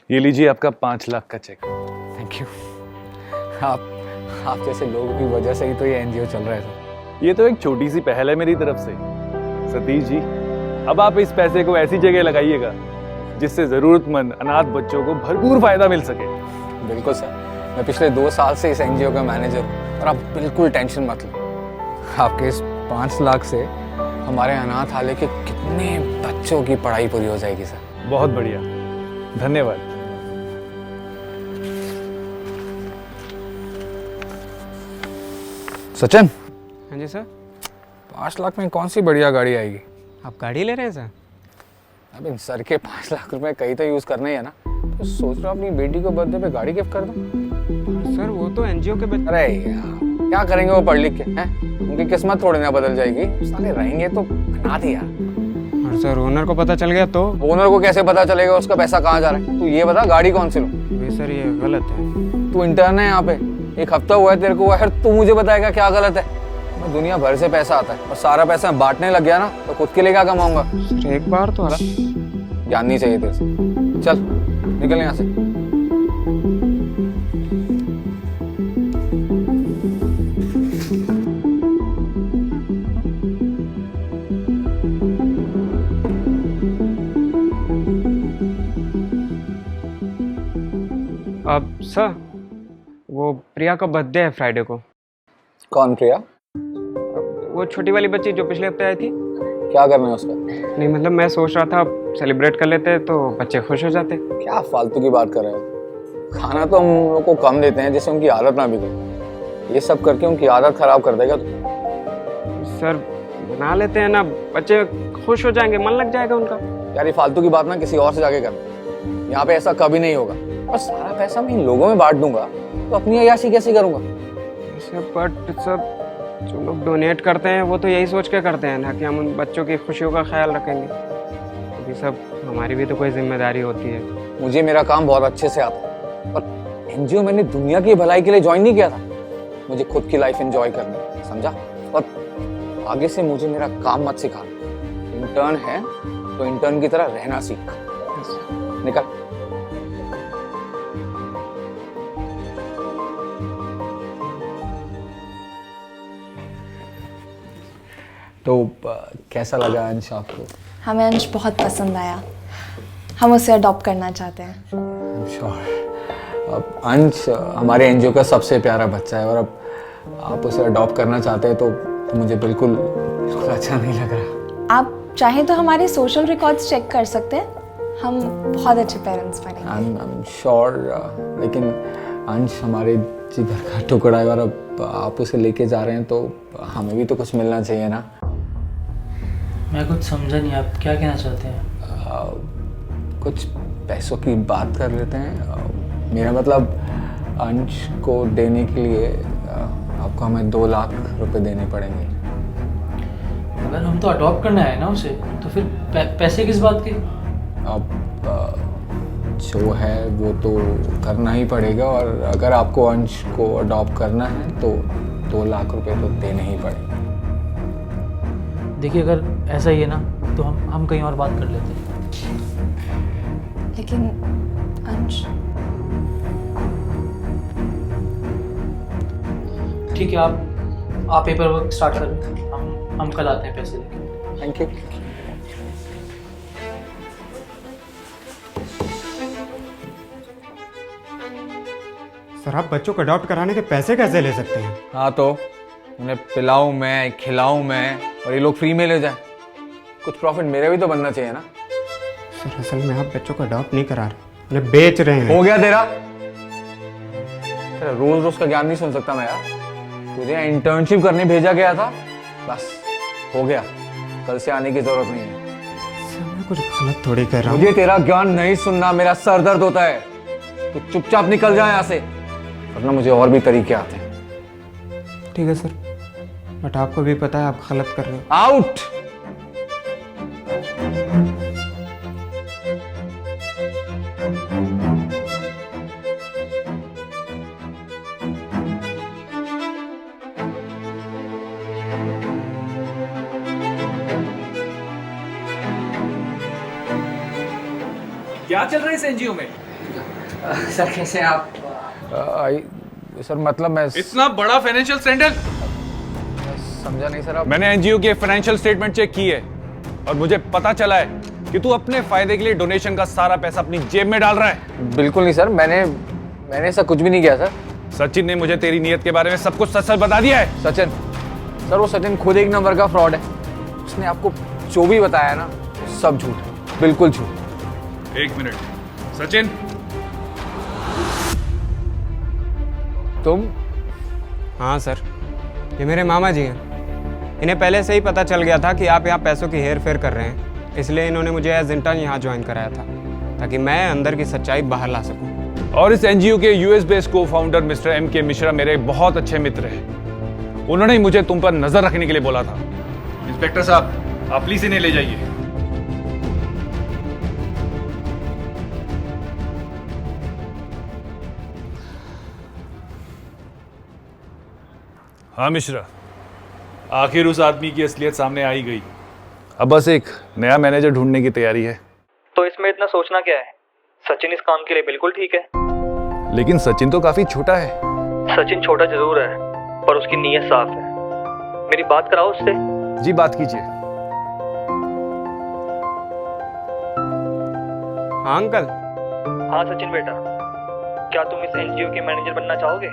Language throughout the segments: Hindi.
ये लीजिए आपका 5 लाख का चेक। Thank you. आप जैसे लोगों की वजह से ही तो ये एनजीओ चल रहा है सर। ये तो एक छोटी सी पहल है मेरी तरफ से। सतीश जी, अब आप इस पैसे को ऐसी जगह लगाइएगा जिससे जरूरतमंद अनाथ बच्चों को भरपूर फायदा मिल सके। बिल्कुल सर, मैं पिछले 2 साल से इस एनजीओ का मैनेजर हूँ और आप बिल्कुल टेंशन मत लो। आपके इस 5 लाख से हमारे अनाथालय के कितने बच्चों की पढ़ाई पूरी हो जाएगी सर। बहुत बढ़िया, धन्यवाद। सचिन, हाँ जी सर। 5 लाख में कौन सी बढ़िया गाड़ी आएगी? आप गाड़ी ले रहे हैं सर? अब इन सर के 5 लाख रुपए कहीं तो यूज करने ही है ना, तो सोच रहा हूँ अपनी बेटी को बर्थडे पे गाड़ी गिफ्ट कर दूँ। सर वो तो एनजीओ के बच्चे। अरे यार, क्या करेंगे वो पढ़ लिख के हैं? उनकी किस्मत थोड़ी ना बदल जाएगी, साले रहेंगे तो अनाथ ही यार। और सर ओनर को पता चल गया तो? ओनर को कैसे पता चलेगा उसका पैसा कहाँ जा रहा है? तू ये बता, गाड़ी कौन सी लूं? वे सर ये गलत है। तू इंटर्न है यहाँ पे, 1 हफ्ता हुआ है तेरे को, फिर तू मुझे बताएगा क्या गलत है? मैं दुनिया भर से पैसा आता है और सारा पैसा मैं बांटने लग गया ना तो खुद के लिए क्या कमाऊंगा? सर एक बार तो ज्ञान नहीं चाहिए तेरे से। चल निकल यहाँ से। अब सर वो प्रिया का बर्थडे है फ्राइडे को। कौन प्रिया? वो छोटी वाली बच्ची जो पिछले हफ्ते आई थी। क्या करना है उसका? नहीं मतलब मैं सोच रहा था सेलिब्रेट कर लेते तो बच्चे खुश हो जाते। क्या फालतू की बात कर रहे हो? खाना तो हम लोग को कम देते हैं जिससे उनकी आदत ना बिगड़े। ये सब करके उनकी आदत खराब कर देगा तू। सर बना लेते हैं ना, बच्चे खुश हो जाएंगे, मन लग जाएगा उनका। यार ये फालतू की बात ना किसी और से जाके करना, यहाँ पे ऐसा कभी नहीं होगा। और सारा पैसा मैं इन लोगों में बांट दूंगा तो अपनी अय्याशी कैसे करूंगा? सर बट सब जो लोग डोनेट करते हैं वो तो यही सोच के करते हैं ना कि हम उन बच्चों की खुशियों का ख्याल रखेंगे। ये सब हमारी भी तो कोई जिम्मेदारी होती है। मुझे मेरा काम बहुत अच्छे से आता है और एनजीओ मैंने दुनिया की भलाई के लिए ज्वाइन नहीं किया था, मुझे खुद की लाइफ एंजॉय करनी है, समझा? और आगे से मुझे मेरा काम मत सिखा। इंटर्न है तो इंटर्न की तरह रहना सीख। निकल। तो कैसा लगा अंश आपको? हमें अंश बहुत पसंद आया, हम उसे अडॉप्ट करना चाहते हैं। श्योर। अब अंश हमारे एनजीओ का सबसे प्यारा बच्चा है और अब आप उसे अडॉप्ट करना चाहते हैं तो मुझे बिल्कुल अच्छा नहीं लग रहा। आप चाहें तो हमारे सोशल रिकॉर्ड्स चेक कर सकते हैं, हम बहुत अच्छे पेरेंट्स बनेंगे। आई एम श्योर, लेकिन अंश हमारे जिगर का टुकड़ा है और अब आप उसे लेके जा रहे हैं तो हमें भी तो कुछ मिलना चाहिए ना। मैं कुछ समझा नहीं, आप क्या कहना चाहते हैं? कुछ पैसों की बात कर लेते हैं। मेरा मतलब अंश को देने के लिए आपको हमें 2 लाख रुपए देने पड़ेंगे। अगर हम तो अडॉप्ट करना है ना उसे, तो फिर पैसे किस बात के? अब जो है वो तो करना ही पड़ेगा और अगर आपको अंश को अडॉप्ट करना है तो 2 लाख रुपए तो देने ही पड़ेंगे। देखिए अगर ऐसा ही है ना तो हम कहीं और बात कर लेते हैं। लेकिन अंश, ठीक है, आप पेपर वर्क स्टार्ट करें, हम कल आते हैं पैसे लेके। Thank you. सर आप बच्चों को अडॉप्ट कराने के पैसे कैसे ले सकते हैं? हाँ तो उन्हें पिलाऊं मैं, खिलाऊं मैं और ये लोग फ्री में ले जाए, कुछ प्रॉफिट मेरे भी तो बनना चाहिए ना। सर असल में आप बच्चों को अडॉप्ट नहीं करा रहे, उन्हें बेच रहे हैं। हो गया तेरा रोज रोज का ज्ञान नहीं सुन सकता मैं यार। तुझे इंटर्नशिप करने भेजा गया था, बस हो गया, कल से आने की जरूरत नहीं है। सर मैं कुछ गलत थोड़ी कर रहा हूँ। मुझे तेरा ज्ञान नहीं सुनना, मेरा सर दर्द होता है। तू चुपचाप निकल जाए यहाँ से, वरना मुझे और भी तरीके आते हैं। ठीक है सर, बट आपको भी पता है आप गलत कर रहे हो। आउट। क्या चल रहा है इस एनजीओ में? सर कैसे हैं आप? सर मतलब मैं इतना बड़ा फाइनेंशियल स्कैंडल समझा नहीं सर। आप मैंने एनजीओ के फाइनेंशियल स्टेटमेंट चेक की है और मुझे पता चला है कि तू अपने फायदे के लिए डोनेशन का सारा पैसा अपनी जेब में डाल रहा है। बिल्कुल नहीं सर, मैंने ऐसा कुछ भी नहीं किया सर। सचिन ने मुझे तेरी नीयत के बारे में सब कुछ सच सच बता दिया है। सचिन सर, वो सचिन खुद एक नंबर का फ्रॉड है। उसने आपको जो भी बताया ना सब झूठ है, बिल्कुल झूठ। एक मिनट सचिन, तुम? हाँ सर, ये मेरे मामा जी हैं। इन्हें पहले से ही पता चल गया था कि आप यहाँ पैसों की हेर फेर कर रहे हैं, इसलिए इन्होंने मुझे एज इंटर्न यहाँ ज्वाइन कराया था ताकि मैं अंदर की सच्चाई बाहर ला सकूँ। और इस एनजीओ के यूएस बेस्ड को फाउंडर मिस्टर M.K. मिश्रा मेरे बहुत अच्छे मित्र हैं। उन्होंने ही मुझे तुम पर नजर रखने के लिए बोला था। इंस्पेक्टर साहब, आप प्लीज इन्हें ले जाइए। हाँ मिश्रा, आखिर उस आदमी की असलियत सामने आ ही गई। अब बस एक नया मैनेजर ढूंढने की तैयारी है। तो इसमें इतना सोचना क्या है? सचिन इस काम के लिए बिल्कुल ठीक है। लेकिन सचिन तो काफी छोटा है। सचिन छोटा जरूर है पर उसकी नीयत साफ है। मेरी बात कराओ उससे। जी बात कीजिए। हाँ अंकल। हाँ सचिन बेटा, क्या तुम इस एनजीओ के मैनेजर बनना चाहोगे?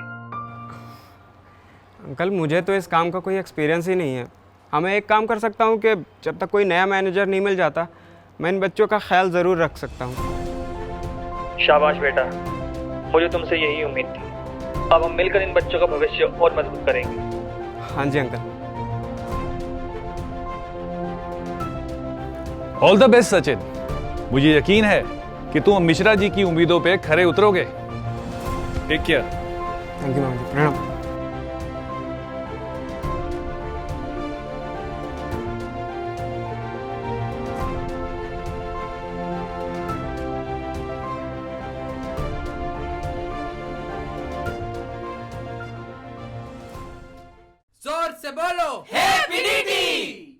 अंकल मुझे तो इस काम का कोई एक्सपीरियंस ही नहीं है। हाँ, मैं एक काम कर सकता हूँ कि जब तक कोई नया मैनेजर नहीं मिल जाता मैं इन बच्चों का ख्याल ज़रूर रख सकता हूँ। शाबाश बेटा, मुझे तुमसे यही उम्मीद थी। अब हम मिलकर इन बच्चों का भविष्य और मजबूत करेंगे। हाँ जी uncle. All the best Sachin. मुझे यकीन है कि तुम मिश्रा जी की उम्मीदों पे खरे उतरोगे। Take care. थैंक यू मामा जी, प्रणाम। जोर से बोलो हैप्पी